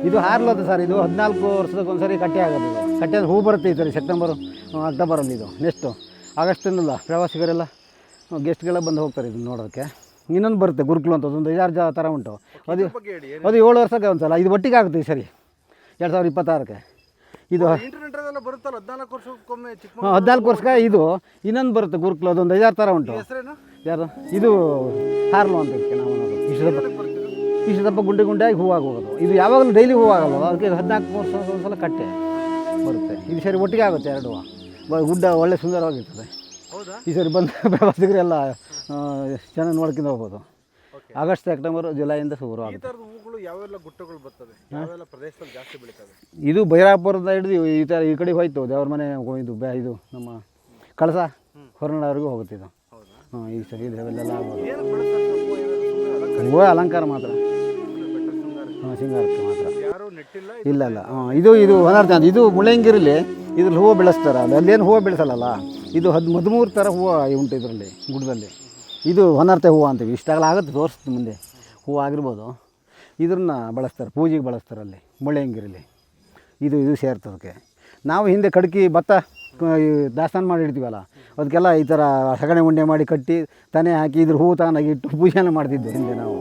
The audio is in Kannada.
ಇದು ಹಾರ್ಲೋದು ಸರ್. ಇದು 14 ವರ್ಷಕ್ಕೊಂದ್ಸರಿ ಕಟ್ಟೆ ಆಗೋದು. ಇದು ಕಟ್ಟೆ ಹೂ ಬರುತ್ತೆ ಈ ಸರಿ ಸೆಪ್ಟೆಂಬರು ಅಕ್ಟೋಬರಲ್ಲಿ. ಇದು ನೆಕ್ಸ್ಟು ಆಗಸ್ಟಿನಲ್ಲ ಪ್ರವಾಸಿಗರೆಲ್ಲ ಗೆಸ್ಟ್ಗೆಲ್ಲ ಬಂದು ಹೋಗ್ತಾರೆ ಇದನ್ನು ನೋಡೋಕ್ಕೆ. ಇನ್ನೊಂದು ಬರುತ್ತೆ ಗುರುಕುಲು ಅಂತ, ಒಂದು 5-6 ಥರ ಉಂಟು. ಅದು 7 ವರ್ಷಕ್ಕೆ ಒಂದ್ಸಲ. ಇದು ಒಟ್ಟಿಗೆ ಆಗುತ್ತೆ ಈ ಸರಿ 2026ಕ್ಕೆ. ಇದು 14 ವರ್ಷಕ್ಕೆ. ಇದು ಇನ್ನೊಂದು ಬರುತ್ತೆ ಗುರುಕುಲು, ಅದೊಂದು 5-6 ಥರ ಉಂಟು. ಯಾರು ಇದು ಹಾರ್ಲು ಅಂತ ಇದಕ್ಕೆ ನಾವು ಇಷ್ಟು ದಪ್ಪ ಗುಂಡೆ ಗುಂಡೆಯಾಗಿ ಹೂವಾಗಿ ಹೋಗೋದು. ಇದು ಯಾವಾಗಲೂ ಡೈಲಿ ಹೂವಾಗಲ್ಲ, ಅದಕ್ಕೆ 14 ವರ್ಷಕ್ಕೊಂದ್ಸಲ ಕಟ್ಟೆ ಬರುತ್ತೆ. ಇದು ಸರಿ ಒಟ್ಟಿಗೆ ಆಗುತ್ತೆ ಎರಡು. ಗುಡ್ಡ ಒಳ್ಳೆ ಸುಂದರವಾಗಿರ್ತದೆ. ಈ ಸರಿ ಬಂದು ಪ್ರವಾಸಿಗರೆಲ್ಲ ಚೆನ್ನಾಗಿ ನೋಡ್ಕೊಂಡು ಹೋಗ್ಬೋದು. ಆಗಸ್ಟ್ ಸೆಪ್ಟೆಂಬರ್ ಜುಲೈಯಿಂದ ಶುರು ಆಗುತ್ತೆ. ಇದು ಬೈರಾಪುರದ ಹಿಡಿದು ಈ ಥರ ಈ ಕಡೆ ಹೋಯ್ತು ದೇವ್ರ ಮನೆ ಇದು ಇದು ನಮ್ಮ ಕಳಸ ಹೊರನಾಡವರೆಗೂ ಹೋಗುತ್ತೆ ಇದು. ಈ ಸರಿ ಇದೆಲ್ಲ ಆಗ್ಬೋದು. ಹೂವು ಅಲಂಕಾರ ಮಾತ್ರ, ಸಿಂಗಾರಕ್ಕೆ ಮಾತ್ರ. ಇಲ್ಲ ಇಲ್ಲ. ಇದು ಅನರ್ಥ. ಇದು ಮುಳ್ಳಂಗಿರಿಲಿ ಇದ್ರಲ್ಲಿ ಹೂವು ಬೆಳೆಸ್ತಾರೆ. ಅಲ್ಲೇನು ಹೂವು ಬೆಳೆಸಲ್ಲ. ಇದು 13 ಥರ ಹೂವು ಉಂಟು ಇದರಲ್ಲಿ ಗುಡ್ಡದಲ್ಲಿ. ಇದು ಅನರ್ಥ ಹೂವು ಅಂತೀವಿ. ಇಷ್ಟಾಗಲ್ಲ ಆಗುತ್ತೆ, ತೋರಿಸ್ತು ಮುಂದೆ ಹೂವು ಆಗಿರ್ಬೋದು. ಇದನ್ನು ಬಳಸ್ತಾರೆ, ಪೂಜೆಗೆ ಬಳಸ್ತಾರೆ ಅಲ್ಲಿ ಮುಳ್ಳಂಗಿರಿಲಿ. ಇದು ಸೇರ್ತದಕ್ಕೆ. ನಾವು ಹಿಂದೆ ಕಡ್ಕಿ ಭತ್ತ ದಾಸ್ತಾನು ಮಾಡಿ ಇಡ್ತೀವಲ್ಲ, ಅದಕ್ಕೆಲ್ಲ ಈ ಥರ ಸಗಣಿ ಉಂಡೆ ಮಾಡಿ ಕಟ್ಟಿ ತಾನೇ ಹಾಕಿ ಇದ್ರ ಹೂವು ತಾನಾಗಿ ಇಟ್ಟು ಪೂಜೆನ ಮಾಡ್ತಿದ್ದೆ ಹಿಂದೆ ನಾವು.